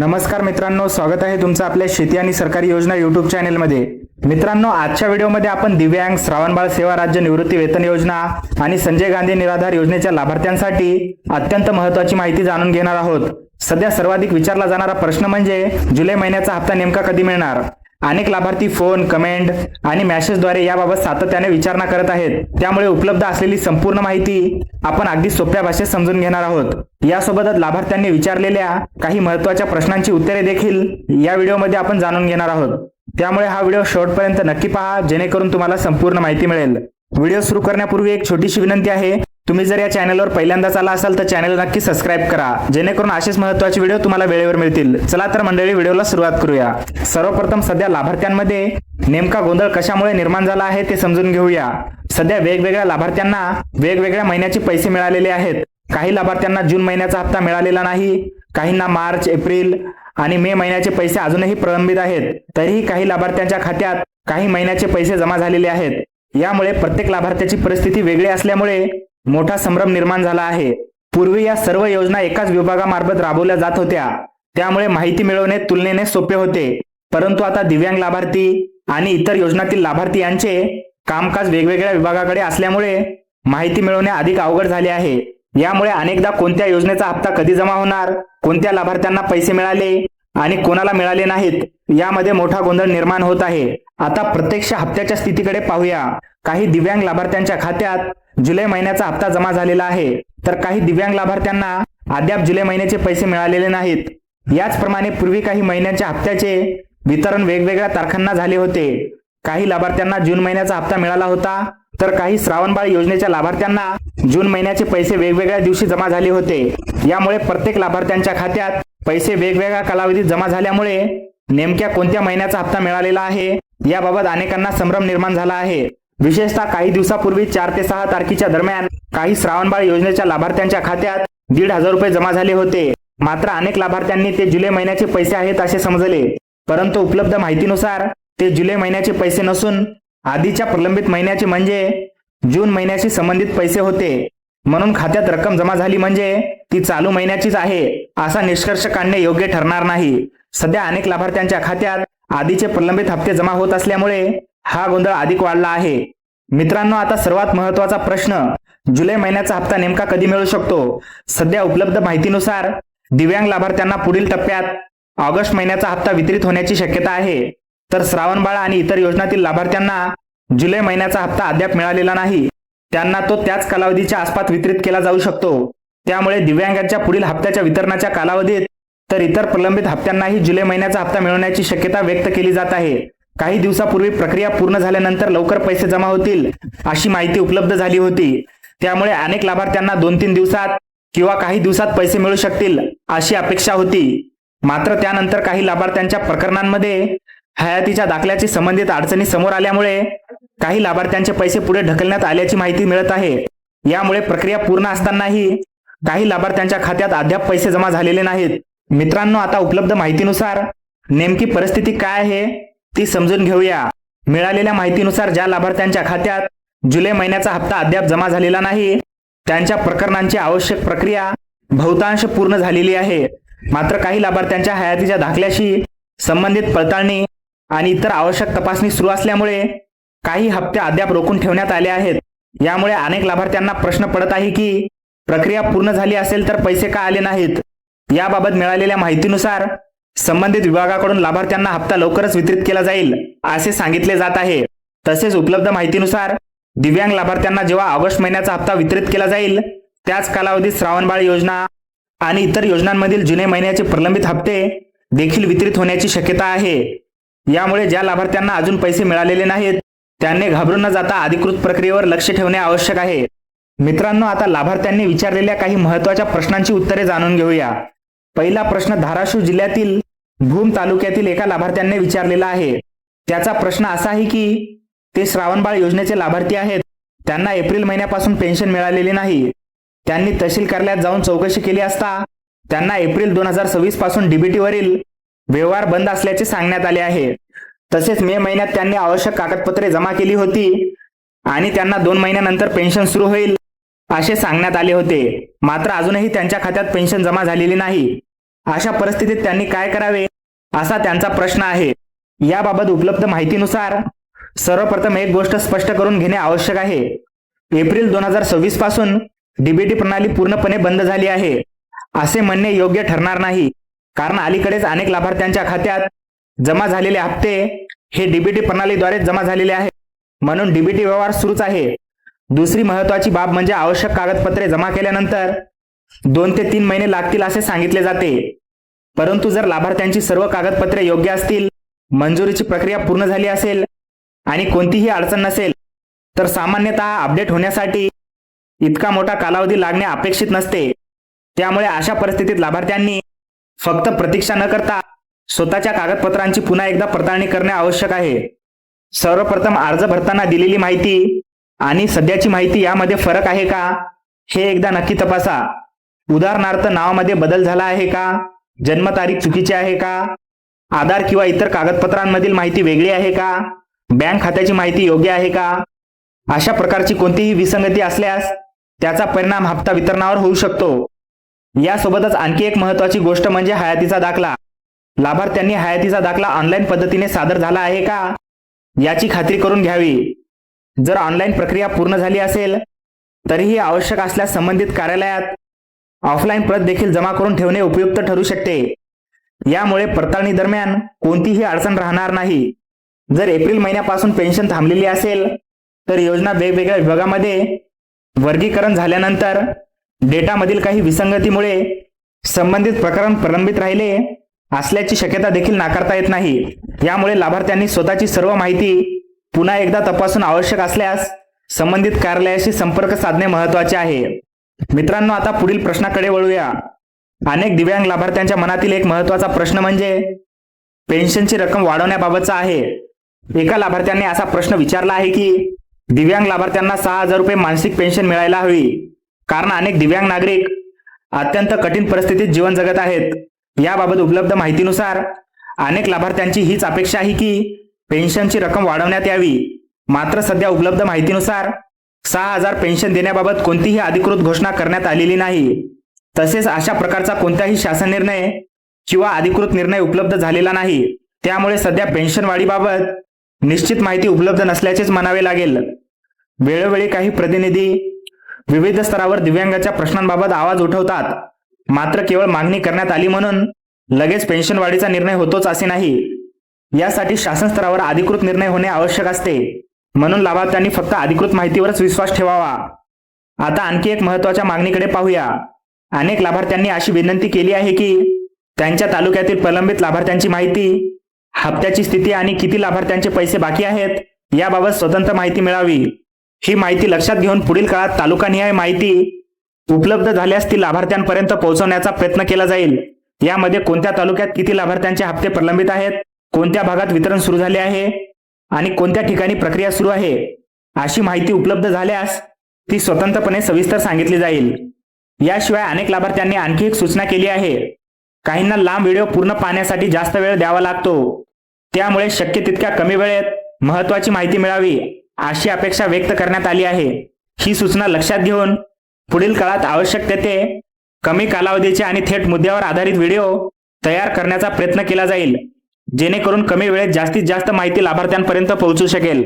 नमस्कार मित्रांनो, स्वागत आहे तुमचं आपल्या शेती आणि सरकारी योजना युट्यूब चॅनलमध्ये। मित्रांनो, आजच्या व्हिडिओमध्ये आपण दिव्यांग, श्रावणबाळ सेवा राज्य निवृत्ती वेतन योजना आणि संजय गांधी निराधार योजनेच्या लाभार्थ्यांसाठी अत्यंत महत्त्वाची माहिती जाणून घेणार आहोत। सध्या सर्वाधिक विचारला जाणारा प्रश्न म्हणजे जुलै महिन्याचा हप्ता नेमका कधी मिळणार। अनेक लाभार्थी फोन, कमेंट आणि मेसेजद्वारे याबाबत सातत्याने विचारणा करत आहेत। त्यामुळे उपलब्ध असलेली संपूर्ण माहिती आपण अगदी सोप्या भाषेत समजून घेणार आहोत। यासोबतच लाभार्थ्यांनी विचारलेल्या काही महत्त्वाच्या प्रश्नांची उत्तरे देखील या व्हिडिओमध्ये आपण जाणून घेणार आहोत। त्यामुळे हा व्हिडिओ शेवटपर्यंत नक्की पहा, जेणेकरून तुम्हाला संपूर्ण माहिती मिळेल। व्हिडिओ सुरू करण्यापूर्वी एक छोटीशी विनंती आहे, तुम्ही जर या चॅनलवर पहिल्यांदाच आला असाल तर चॅनल नक्की सबस्क्राइब करा, जेणेकरून असेच महत्त्वाचे व्हिडिओ तुम्हाला वेळेवर मिळतील। चला तर मंडळी, व्हिडिओला सुरुवात करूया। सर्वप्रथम सध्या लाभार्थ्यांमध्ये नेमका गोंधळ कशामुळे निर्माण झाला आहे ते समजून घेऊया। सध्या वेगवेगळ्या लाभार्थ्यांना वेगवेगळ्या महिन्याचे पैसे मिळालेले आहेत। काही लाभार्थ्यांना जून महिन्याचा हप्ता मिळालेला नाही, काहींना मार्च, एप्रिल आणि मे महिन्याचे पैसे अजूनही प्रलंबित आहेत। तरीही काही लाभार्थ्यांच्या खात्यात काही महिन्याचे पैसे जमा झालेले आहेत। यामुळे प्रत्येक लाभार्थ्याची परिस्थिती वेगळी असल्यामुळे मोठा संभ्रम निर्माण झाला आहे। पूर्वी या सर्व योजना एकाच विभागामार्फत राबवल्या जात होत्या, त्यामुळे माहिती मिळवणे तुलनेने सोपे होते। परंतु आता दिव्यांग लाभार्थी आणि इतर योजनातील लाभार्थी यांचे कामकाज वेगवेगळ्या विभागाकडे असल्यामुळे माहिती मिळवणे अधिक अवघड झाले आहे। यामुळे अनेकदा कोणत्या योजनेचा हप्ता कधी जमा होणार, कोणत्या लाभार्थ्यांना पैसे मिळाले आणि कोणाला मिळाले नाहीत, यामध्ये मोठा गोंधळ निर्माण होत आहे। आता प्रत्यक्ष हप्त्याच्या स्थितीकडे पाहूया। काही दिव्यांग लाभार्थ्यांच्या खात्यात जुलै महिन्याचा हप्ता जमा झालेला आहे, तर काही दिव्यांग लाभार्थ्यांना अद्याप जुलै महिन्याचे पैसे मिळालेले नाहीत। याचप्रमाणे पूर्वी काही महिन्यांच्या हप्त्याचे वितरण वेगवेगळ्या तारखांना झाले होते। काही लाभार्थ्यांना जून महिन्याचा हप्ता मिळाला होता, तर काही श्रावणबाळ योजनेच्या लाभार्थ्यांना जून महिन्याचे पैसे वेगवेगळ्या दिवशी जमा झाले होते। यामुळे प्रत्येक लाभार्थ्यांच्या खात्यात पैसे वेगवेगळ्या कालावधीत जमा झाल्यामुळे नेमक्या कोणत्या महिन्याचा हप्ता मिळालेला आहे याबाबत अनेकांना संभ्रम निर्माण झाला आहे। विशेषतः काही दिवसापूर्वी 4 ते 6 तारखेच्या दरम्यान काही श्रावणबाळ योजनेच्या लाभार्थ्यांच्या खात्यात 1,500 रुपये जमा झाले होते। मात्र अनेक लाभार्थ्यांनी ते जुलै महिन्याचे पैसे आहेत असे समजले, परंतु उपलब्ध माहितीनुसार ते जुलै महिन्याचे पैसे नसून आधीच्या प्रलंबित महिन्याचे म्हणजे जून महिन्याशी संबंधित पैसे होते। म्हणून खात्यात रक्कम जमा झाली म्हणजे ती चालू महिन्याचीच आहे असा निष्कर्ष काढणे योग्य ठरणार नाही। सध्या अनेक लाभार्थ्यांच्या खात्यात आधीचे प्रलंबित हप्ते जमा होत असल्यामुळे हा गोंधळ अधिक वाढला आहे। मित्रांनो, आता सर्वात महत्त्वाचा प्रश्न, जुलै महिन्याचा हप्ता नेमका कधी मिळू शकतो। सध्या उपलब्ध माहितीनुसार दिव्यांग लाभार्थ्यांना पुढील टप्प्यात ऑगस्ट महिन्याचा हप्ता वितरित होण्याची शक्यता आहे, तर श्रावणबाळ आणि इतर योजनातील लाभार्थ्यांना जुलै महिन्याचा हप्ता अद्याप मिळालेला नाही, त्यांना तो त्याच कालावधीच्या आसपास वितरित केला जाऊ शकतो। त्यामुळे दिव्यांगांच्या पुढील हप्त्याच्या वितरणाच्या कालावधीत तर इतर प्रलंबित हप्त्यांनाही जुलै महिन्याचा हप्ता मिळवण्याची शक्यता व्यक्त केली जात आहे। काही दिवसापूर्वी प्रक्रिया पूर्ण झाल्यानंतर लवकर पैसे जमा होतील अशी माहिती उपलब्ध झाली होती। त्यामुळे अनेक लाभार्थ्यांना 2-3 दिवसात किंवा काही दिवसात पैसे मिळू शकतील अशी अपेक्षा होती। मात्र त्यानंतर काही लाभार्थ्यांच्या प्रकरणांमध्ये हयातीच्या दाखल्याची संबंधित अडचणी समोर आल्यामुळे काही लाभार्थ्यांचे पैसे पुढे ढकलण्यात आल्याची माहिती मिळत आहे। यामुळे प्रक्रिया पूर्ण असतानाही काही लाभार्थ्यांच्या खात्यात अद्याप पैसे जमा झालेले नाहीत। मित्रांनो, आता उपलब्ध माहितीनुसार नेमकी परिस्थिती काय आहे ती समजून घेऊया। मिळालेल्या माहितीनुसार ज्या लाभार्थ्यांच्या खात्यात जुलै महिन्याचा हप्ता अद्याप जमा झालेला नाही, त्यांच्या प्रकरणांची आवश्यक प्रक्रिया बहुतांश पूर्ण झालेली आहे। मात्र काही लाभार्थ्यांच्या हयातीच्या दाखल्याशी संबंधित पडताळणी आणि इतर आवश्यक तपासणी सुरू असल्यामुळे काही हप्ते अद्याप रोखून ठेवण्यात आले आहेत। यामुळे अनेक लाभार्थ्यांना प्रश्न पडत आहे की प्रक्रिया पूर्ण झाली असेल तर पैसे का आले नाहीत। याबाबत मिळालेल्या माहितीनुसार संबंधित विभागाकडून लाभार्थ्यांना हप्ता लवकरच वितरित केला जाईल असे सांगितले जात आहे। तसेच उपलब्ध माहितीनुसार दिव्यांग लाभार्थ्यांना जेव्हा ऑगस्ट महिन्याचा हप्ता वितरित केला जाईल, त्याच कालावधीत श्रावणबाळ योजना आणि इतर योजनांमधील जुलै महिन्याचे प्रलंबित हप्ते देखील वितरित होण्याची शक्यता आहे। यामुळे ज्या लाभार्थ्यांना अजून पैसे मिळालेले नाहीत त्यांनी घाबरून न जाता अधिकृत प्रक्रियेवर लक्ष ठेवणे आवश्यक आहे। मित्रांनो, आता लाभार्थ्यांनी विचारलेल्या काही महत्त्वाच्या प्रश्नांची उत्तरे जाणून घेऊया। पहिला प्रश्न धाराशिव जिल्ह्यातील भूम तालुक्यातील एका लाभार्थ्याने विचारलेला आहे। त्याचा प्रश्न असा आहे की ते श्रावणबाळ योजनेचे लाभार्थी आहेत, त्यांना एप्रिल महिन्यापासून पेन्शन मिळालेली नाही। त्यांनी तहसील कार्यालयात जाऊन चौकशी केली असता त्यांना एप्रिल 2026 पासून डीबीटी वरील व्यवहार बंद असल्याचे सांगण्यात आले आहे। तसेच मे महिन्यात त्यांनी आवश्यक कागदपत्रे जमा केली होती आणि त्यांना 2 महिन्यानंतर पेन्शन सुरू होईल असे सांगण्यात आले होते। मात्र अजूनही त्यांच्या खात्यात पेन्शन जमा झालेली नाही। अशा परिस्थितीत त्यांनी काय करावे असा त्यांचा प्रश्न आहे। याबाबत उपलब्ध माहितीनुसार सर्वप्रथम एक गोष्ट स्पष्ट करून घेणे आवश्यक आहे। एप्रिल 2026 पासून डीबीटी प्रणाली पूर्णपणे बंद झाली आहे असे म्हणणे योग्य ठरणार नाही, कारण अलीकडेच अनेक लाभार्थ्यांच्या खात्यात जमा झालेले हप्ते हे डीबीटी प्रणालीद्वारे जमा झालेले आहेत, म्हणून डीबीटी व्यवहार सुरूच आहे। दुसरी महत्त्वाची बाब म्हणजे आवश्यक कागदपत्रे जमा केल्यानंतर 2 ते 3 महिने लागतील असे सांगितले जाते, परंतु जर लाभार्थ्यांची सर्व कागदपत्रे योग्य असतील, मंजुरीची प्रक्रिया पूर्ण झाली असेल आणि कोणतीही अडचण नसेल तर सामान्यतः अपडेट होण्यासाठी इतका मोठा कालावधी लागणे अपेक्षित नसते। त्यामुळे अशा परिस्थितीत लाभार्थ्यांनी फक्त प्रतीक्षा न करता स्वतःच्या कागदपत्रांची पुन्हा एकदा पडताळणी करणे आवश्यक आहे। सर्वप्रथम अर्ज भरताना दिलेली माहिती आणि सध्याची माहिती यामध्ये फरक आहे का हे एकदा नक्की तपासा। उदाहरणार्थ नावामध्ये बदल झाला आहे का, जन्मतारीख चुकीची आहे का, आधार किंवा इतर कागदपत्रांमधील माहिती वेगळी आहे का, बँक खात्याची माहिती योग्य आहे का। अशा प्रकारची कोणतीही विसंगती असल्यास त्याचा परिणाम हप्ता वितरणावर होऊ शकतो। यासोबतच आणखी एक महत्त्वाची गोष्ट म्हणजे हयातीचा दाखला। लाभार्थ्यांनी हयातीचा दाखला ऑनलाईन पद्धतीने सादर झाला आहे का याची खात्री करून घ्यावी। जर ऑनलाईन प्रक्रिया पूर्ण झाली असेल तरीही आवश्यक असल्यास संबंधित कार्यालयात ऑफलाईन प्रत देखील जमा करून ठेवणे उपयुक्त ठरू शकते। यामुळे पडताळणी दरम्यान कोणतीही अडचण राहणार नाही। जर एप्रिल महिन्यापासून पेन्शन थांबलेली असेल तर योजना वेगवेगळ्या विभागामध्ये वर्गीकरण झाल्यानंतर डेटामधील काही विसंगतीमुळे संबंधित प्रकरण प्रलंबित राहिले असल्याची शक्यता देखील नाकारता येत नाही। यामुळे लाभार्थ्यांनी स्वतःची सर्व माहिती पुन्हा एकदा तपासून आवश्यक असल्यास संबंधित कार्यालयाशी संपर्क साधणे महत्त्वाचे आहे। मित्रांनो, आता पुढील प्रश्नाकडे वळूया। अनेक दिव्यांग लाभार्थ्यांच्या मनातील एक महत्त्वाचा प्रश्न म्हणजे पेन्शनची रक्कम वाढवण्याबाबतचा आहे। एका लाभार्थ्याने असा प्रश्न विचारला आहे की दिव्यांग लाभार्थ्यांना 6,000 रुपये मानसिक पेन्शन मिळायला हवी, कारण अनेक दिव्यांग नागरिक अत्यंत कठीण परिस्थितीत जीवन जगत आहेत। याबाबत उपलब्ध माहितीनुसार अनेक लाभार्थ्यांची हीच अपेक्षा आहे की पेन्शनची रक्कम वाढवण्यात यावी, मात्र सध्या उपलब्ध माहितीनुसार 6,000 पेन्शन देण्याबाबत कोणतीही अधिकृत घोषणा करण्यात आलेली नाही। तसेच अशा प्रकारचा कोणताही शासन निर्णय किंवा अधिकृत निर्णय उपलब्ध झालेला नाही। त्यामुळे सध्या पेन्शन वाढीबाबत निश्चित माहिती उपलब्ध नसल्याचेच म्हणावे लागेल। वेळोवेळी काही प्रतिनिधी विविध स्तरावर दिव्यांगाच्या प्रश्नांबाबत आवाज उठवतात, मात्र केवळ मागणी करण्यात आली म्हणून लगेच पेन्शन वाढीचा निर्णय होतोच असे नाही। यासाठी शासन स्तरावर अधिकृत निर्णय होणे आवश्यक असते, म्हणून लाभार्थ्यांनी फक्त अधिकृत माहितीवरच विश्वास ठेवावा। आता आणखी एक महत्त्वाच्या मागणीकडे पाहूया। अनेक लाभार्थ्यांनी अशी विनंती केली आहे की त्यांच्या तालुक्यातील प्रलंबित लाभार्थ्यांची माहिती, हप्त्याची स्थिती आणि किती लाभार्थ्यांचे पैसे बाकी आहेत याबाबत स्वतंत्र माहिती मिळावी। ही माहिती लक्षात घेऊन पुढील काळात तालुकानिहाय माहिती उपलब्ध झाल्यास ती लाभार्थ्यांपर्यंत पोहोचवण्याचा प्रयत्न केला जाईल। यामध्ये कोणत्या तालुक्यात किती लाभार्थ्यांचे हप्ते प्रलंबित आहेत, कोणत्या भागात वितरण सुरू झाले आहे आणि कोणत्या ठिकाणी प्रक्रिया सुरू आहे अशी माहिती उपलब्ध झाल्यास ती स्वतंत्रपणे सविस्तर सांगितली जाईल। याशिवाय अनेक लाभार्थ्यांनी आणखी एक सूचना केली आहे। काहींना लांब व्हिडिओ पूर्ण पाहण्यासाठी जास्त वेळ द्यावा लागतो, त्यामुळे शक्य तितक्या कमी वेळेत महत्त्वाची माहिती मिळावी अशी अपेक्षा व्यक्त करण्यात आली आहे। ही सूचना लक्षात घेऊन पुढील काळात आवश्यक तेथे कमी कालावधीचे आणि थेट मुद्द्यावर आधारित व्हिडिओ तयार करण्याचा प्रयत्न केला जाईल, जेणेकरून कमी वेळेत जास्तीत जास्त माहिती लाभार्थ्यांपर्यंत पोहोचू शकेल।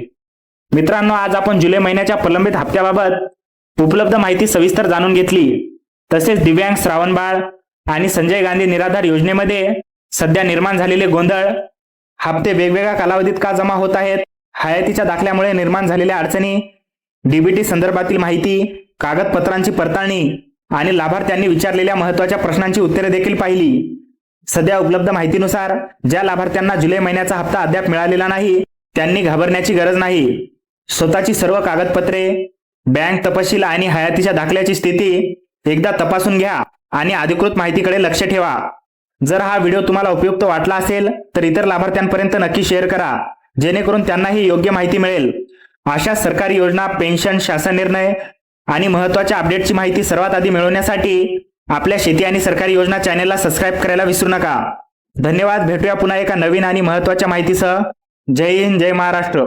मित्रांनो, आज आपण जुलै महिन्याच्या प्रलंबित हप्त्याबाबत उपलब्ध माहिती सविस्तर जाणून घेतली। तसेच दिव्यांग श्रावणबाळ आणि संजय गांधी निराधार योजनेमध्ये सध्या निर्माण झालेले गोंधळ, हप्ते वेगवेगळ्या कालावधीत का जमा होत आहेत, हयातीच्या दाखल्यामुळे निर्माण झालेल्या अडचणी, डीबीटी संदर्भातील माहिती, कागदपत्रांची पडताळणी आणि लाभार्थ्यांनी विचारलेल्या महत्त्वाच्या प्रश्नांची उत्तरे देखील पाहिली। सध्या उपलब्ध माहितीनुसार ज्या लाभार्थ्यांना जुलै महिन्याचा हप्ता अद्याप मिळालेला नाही त्यांनी घाबरण्याची गरज नाही। स्वतःची सर्व कागदपत्रे, बँक तपशील आणि हयातीच्या दाखल्याची स्थिती एकदा तपासून घ्या आणि अधिकृत माहितीकडे लक्ष ठेवा। जर हा व्हिडिओ तुम्हाला उपयुक्त वाटला असेल तर इतर लाभार्थ्यांपर्यंत नक्की शेअर करा, जेणेकरून त्यांनाही योग्य माहिती मिळेल। अशा सरकारी योजना, पेन्शन, शासन निर्णय आणि महत्त्वाच्या अपडेटची माहिती सर्वात आधी मिळवण्यासाठी आपल्या शेती आणि सरकारी योजना चॅनेलला सबस्क्राईब करायला विसरू नका। धन्यवाद। भेटूया पुन्हा एका नवीन आणि महत्त्वाच्या माहितीसह। जय हिंद, जय महाराष्ट्र।